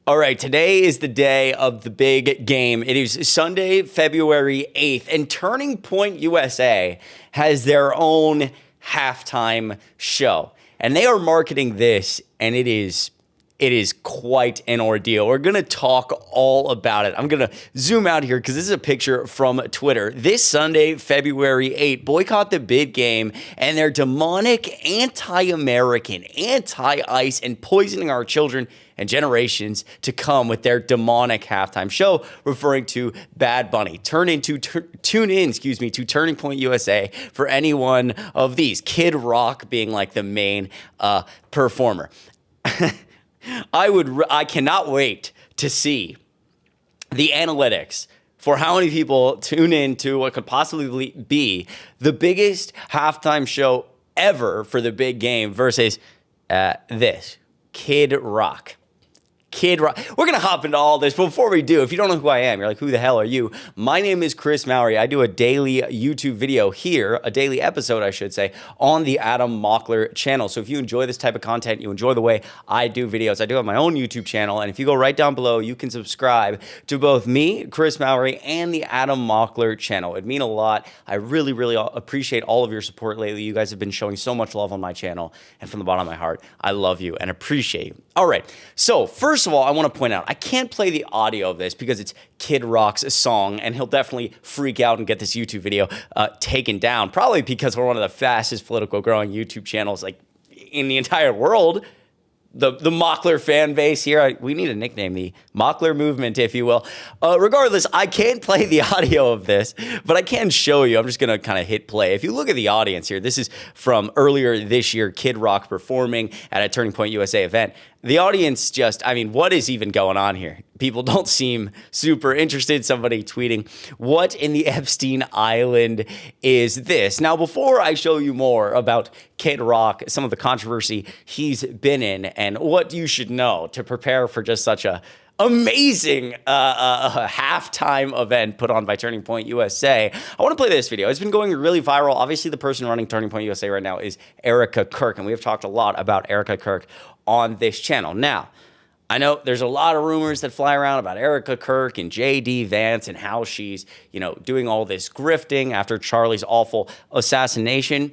All right, today is the day of the big game. It is Sunday, February 8th, and Turning Point USA has their own halftime show. And they are marketing this, and it is quite an ordeal. We're going to talk all about it. I'm going to zoom out here because this is a picture from Twitter. This Sunday, February 8th, boycott the bid game and their demonic anti-American, anti-ICE, and poisoning our children and generations to come with their demonic halftime show, referring to Bad Bunny. Tune in, to Turning Point USA for any one of these. Kid Rock being like the main performer. I cannot wait to see the analytics for how many people tune in to what could possibly be the biggest halftime show ever for the big game versus this Kid Rock. Kid Rock. We're going to hop into all this, but before we do, if you don't know who I am, you're like, who the hell are you? My name is Chris Mowrey. I do a daily YouTube video here, a daily episode, I should say, on the Adam Mockler channel. So if you enjoy this type of content, you enjoy the way I do videos, I do have my own YouTube channel, and if you go right down below, you can subscribe to both me, Chris Mowrey, and the Adam Mockler channel. It'd mean a lot. I really, really appreciate all of your support lately. You guys have been showing so much love on my channel, and from the bottom of my heart, I love you and appreciate you. All right, so first of all, I want to point out, I can't play the audio of this because it's Kid Rock's song, and he'll definitely freak out and get this YouTube video taken down, probably because we're one of the fastest political growing YouTube channels like in the entire world. The Mockler fan base here, we need to nickname the Mockler movement, if you will. Regardless, I can't play the audio of this, but I can show you. I'm just going to kind of hit play. If you look at the audience here, this is from earlier this year, Kid Rock performing at a Turning Point USA event. The audience just, I mean, what is even going on here? People don't seem super interested. Somebody tweeting, what in the Epstein Island is this? Now, before I show you more about Kid Rock, some of the controversy he's been in, and what you should know to prepare for just such a amazing halftime event put on by Turning Point USA, I want to play this video. It's been going really viral. Obviously, the person running Turning Point USA right now is Erika Kirk, and we have talked a lot about Erika Kirk on this channel. Now, I know there's a lot of rumors that fly around about Erika Kirk and J.D. Vance and how she's, doing all this grifting after Charlie's awful assassination.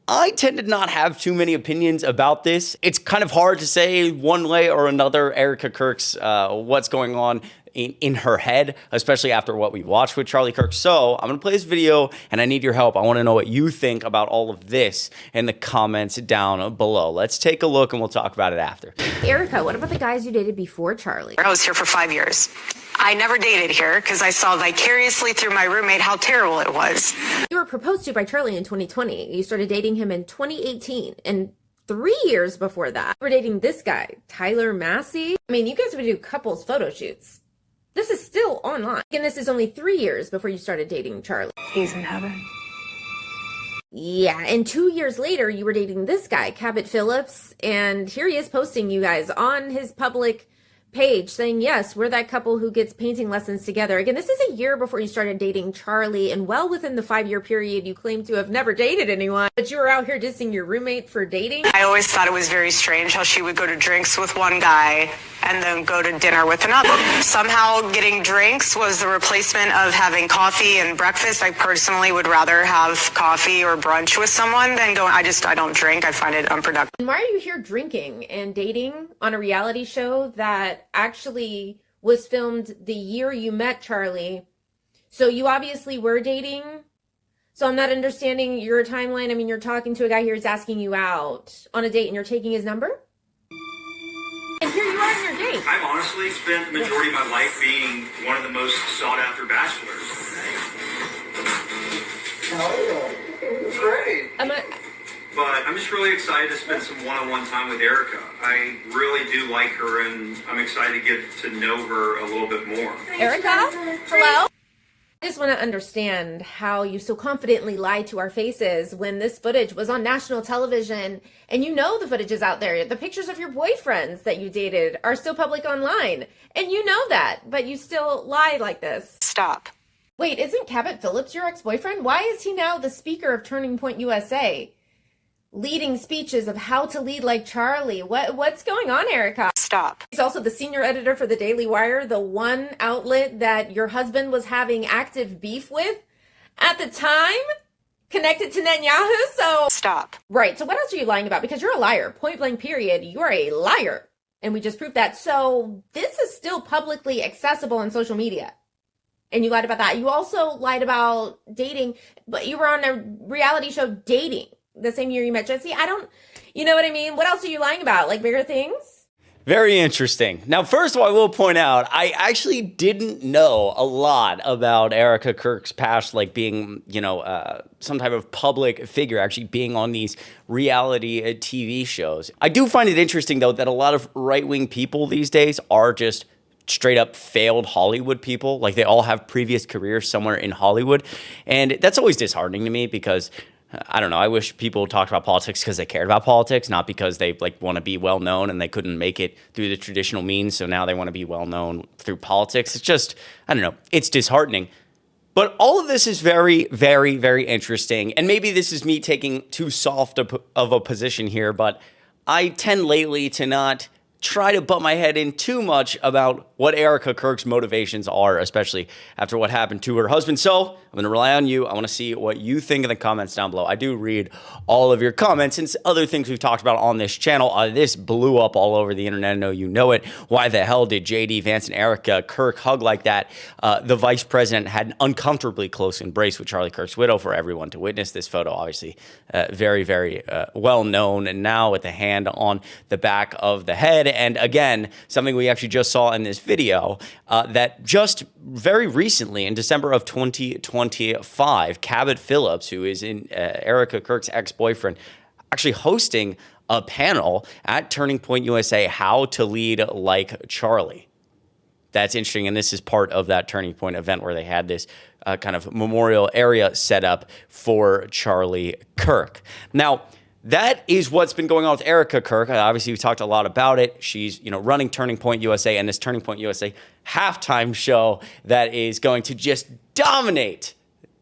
I tend to not have too many opinions about this. It's kind of hard to say one way or another Erika Kirk's what's going on in her head, especially after what we watched with Charlie Kirk. So I'm going to play this video, and I need your help. I want to know what you think about all of this in the comments down below. Let's take a look, and we'll talk about it after. Erika, what about the guys you dated before Charlie? I was here for 5 years. I never dated here because I saw vicariously through my roommate how terrible it was. You were proposed to by Charlie in 2020. You started dating him in 2018, and 3 years before that, you were dating this guy, Tyler Massey. I mean, you guys would do couples photo shoots. This is still online. And this is only 3 years before you started dating Charlie. He's in heaven. Yeah, and 2 years later, you were dating this guy, Cabot Phillips, and here he is posting you guys on his public page saying, yes, we're that couple who gets painting lessons together. Again, this is a year before you started dating Charlie, and well within the 5-year period you claim to have never dated anyone, but you were out here dissing your roommate for dating. I always thought it was very strange how she would go to drinks with one guy and then go to dinner with another. Somehow getting drinks was the replacement of having coffee and breakfast. I personally would rather have coffee or brunch with someone than go. I don't drink. I find it unproductive. And why are you here drinking and dating on a reality show that actually was filmed the year you met Charlie? So you obviously were dating. So I'm not understanding your timeline. I mean, you're talking to a guy here who's asking you out on a date and you're taking his number? And here you are on your date. I've honestly spent the majority of my life being one of the most sought-after bachelors. Oh, great. But I'm just really excited to spend some one-on-one time with Erika. I really do like her, and I'm excited to get to know her a little bit more. Erika, hello? I just want to understand how you so confidently lied to our faces when this footage was on national television, and you know the footage is out there. The pictures of your boyfriends that you dated are still public online, and you know that, but you still lie like this. Stop. Wait, isn't Cabot Phillips your ex-boyfriend? Why is he now the speaker of Turning Point USA? leading speeches of how to lead like Charlie. What's going on, Erika? Stop. He's also the senior editor for the Daily Wire, the one outlet that your husband was having active beef with at the time, connected to Netanyahu. So Stop. Right. So what else are you lying about? Because you're a liar. Point blank period. You're a liar. And we just proved that. So this is still publicly accessible on social media. And you lied about that. You also lied about dating, but you were on a reality show dating the same year you met Jesse. You know what I mean? What else are you lying about? Like bigger things? Very interesting. Now, first of all, I will point out, I actually didn't know a lot about Erika Kirk's past, like being, some type of public figure, actually being on these reality TV shows. I do find it interesting, though, that a lot of right-wing people these days are just straight up failed Hollywood people. Like they all have previous careers somewhere in Hollywood. And that's always disheartening to me because I don't know. I wish people talked about politics because they cared about politics, not because they want to be well known and they couldn't make it through the traditional means. So now they want to be well known through politics. It's just, I don't know. It's disheartening. But all of this is very, very, very interesting. And maybe this is me taking too soft of a position here, but I tend lately to not try to butt my head in too much about what Erika Kirk's motivations are, especially after what happened to her husband. So I'm going to rely on you. I want to see what you think in the comments down below. I do read all of your comments and other things we've talked about on this channel. This blew up all over the internet. I know you know it. Why the hell did JD Vance and Erika Kirk hug like that? The vice president had an uncomfortably close embrace with Charlie Kirk's widow for everyone to witness. This photo, obviously, very, very well known. And now with the hand on the back of the head. And again, something we actually just saw in this video, that just very recently in December of 2025, Cabot Phillips, who is Erika Kirk's ex-boyfriend, actually hosting a panel at Turning Point USA, How to Lead Like Charlie. That's interesting, and this is part of that Turning Point event where they had this kind of memorial area set up for Charlie Kirk. Now, that is what's been going on with Erika Kirk. Obviously, we've talked a lot about it. She's, running Turning Point USA and this Turning Point USA halftime show that is going to just dominate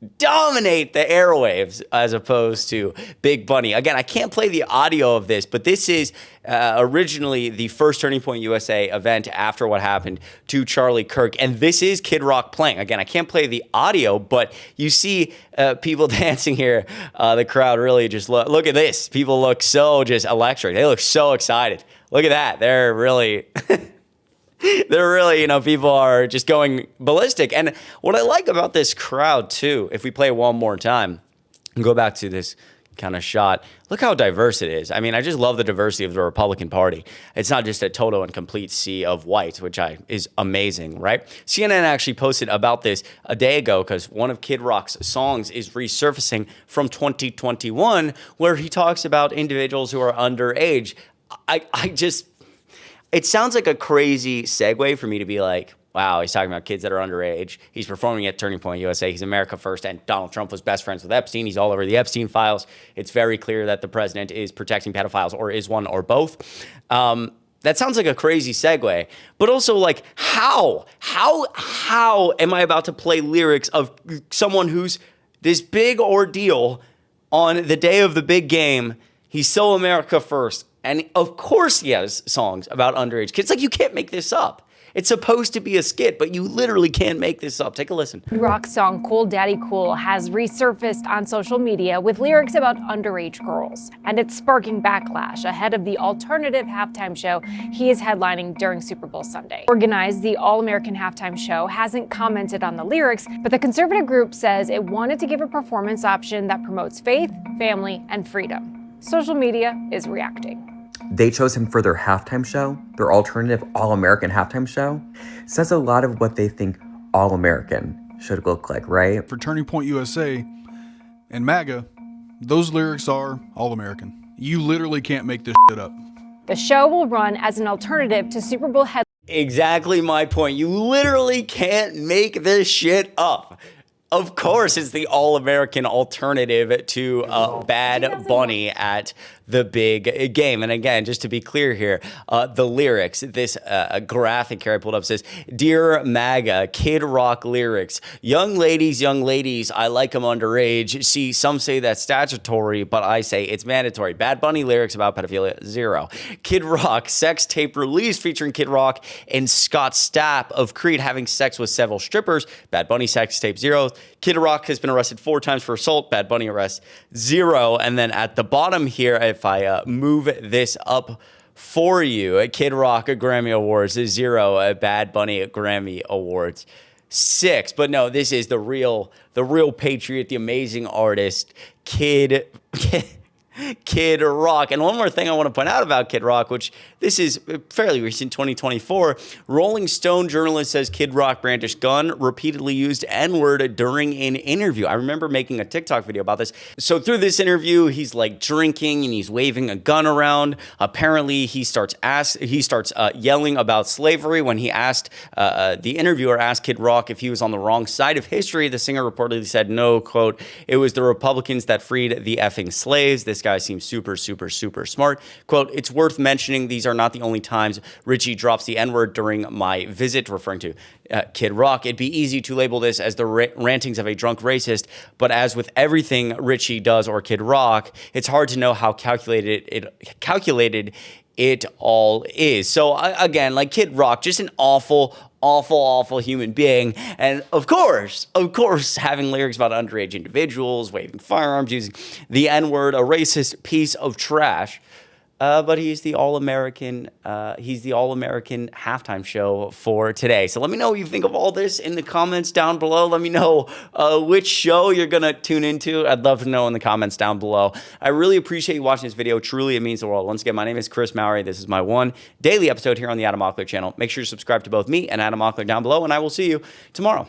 the airwaves as opposed to Big Bunny. Again, I can't play the audio of this, but this is originally the first Turning Point USA event after what happened to Charlie Kirk. And this is Kid Rock playing. Again, I can't play the audio, but you see people dancing here. The crowd really just look at this. People look so just electric. They look so excited. Look at that. They're really... people are just going ballistic. And what I like about this crowd, too, if we play it one more time and go back to this kind of shot, look how diverse it is. I mean, I just love the diversity of the Republican Party. It's not just a total and complete sea of white, which is amazing, right? CNN actually posted about this a day ago because one of Kid Rock's songs is resurfacing from 2021 where he talks about individuals who are underage. It sounds like a crazy segue for me to be like, wow, he's talking about kids that are underage. He's performing at Turning Point USA. He's America First, and Donald Trump was best friends with Epstein. He's all over the Epstein files. It's very clear that the president is protecting pedophiles, or is one or both. That sounds like a crazy segue, but also like how am I about to play lyrics of someone who's this big ordeal on the day of the big game? He's so America First. And of course he has songs about underage kids. Like, you can't make this up. It's supposed to be a skit, but you literally can't make this up. Take a listen. Rock song Cool Daddy Cool has resurfaced on social media with lyrics about underage girls. And it's sparking backlash ahead of the alternative halftime show he is headlining during Super Bowl Sunday. Organized, the All-American Halftime Show hasn't commented on the lyrics, but the conservative group says it wanted to give a performance option that promotes faith, family, and freedom. Social media is reacting. They chose him for their halftime show, their alternative All-American halftime show. Says a lot of what they think All-American should look like, right? For Turning Point USA and MAGA, those lyrics are All-American. You literally can't make this shit up. The show will run as an alternative to Super Bowl headliner. Exactly my point. You literally can't make this shit up. Of course, it's the all-American alternative to Bad Bunny at the big game. And again, just to be clear here, the lyrics, this graphic here I pulled up says, "Dear MAGA, Kid Rock lyrics, young ladies, I like them underage. See, some say that's statutory, but I say it's mandatory. Bad Bunny lyrics about pedophilia, 0. Kid Rock, sex tape released featuring Kid Rock and Scott Stapp of Creed having sex with several strippers. Bad Bunny sex tape, 0. Kid Rock has been arrested 4 times for assault. Bad Bunny arrest, 0. And then at the bottom here, if I move this up for you, Kid Rock Grammy Awards, 0. Bad Bunny Grammy Awards, 6. But no, this is the real patriot, the amazing artist, Kid Rock. And one more thing I want to point out about Kid Rock, which this is fairly recent, 2024. Rolling Stone journalist says Kid Rock brandished gun, repeatedly used N-word during an interview. I remember making a TikTok video about this. So through this interview, he's like drinking and he's waving a gun around. Apparently, he starts yelling about slavery. When he asked, the interviewer asked Kid Rock if he was on the wrong side of history, the singer reportedly said, no, quote, "It was the Republicans that freed the effing slaves." This guy seems super, super, super smart. Quote, "It's worth mentioning these are not the only times Richie drops the N-word during my visit," referring to Kid Rock. "It'd be easy to label this as the rantings of a drunk racist, but as with everything Richie does or Kid Rock, it's hard to know how calculated it all is." So again, like Kid Rock, just an awful human being. And of course, having lyrics about underage individuals, waving firearms, using the N-word, a racist piece of trash. But he's the all-American halftime show for today. So let me know what you think of all this in the comments down below. Let me know which show you're going to tune into. I'd love to know in the comments down below. I really appreciate you watching this video. Truly, it means the world. Once again, my name is Chris Mowrey. This is my one daily episode here on the Adam Mockler channel. Make sure you subscribe to both me and Adam Mockler down below, and I will see you tomorrow.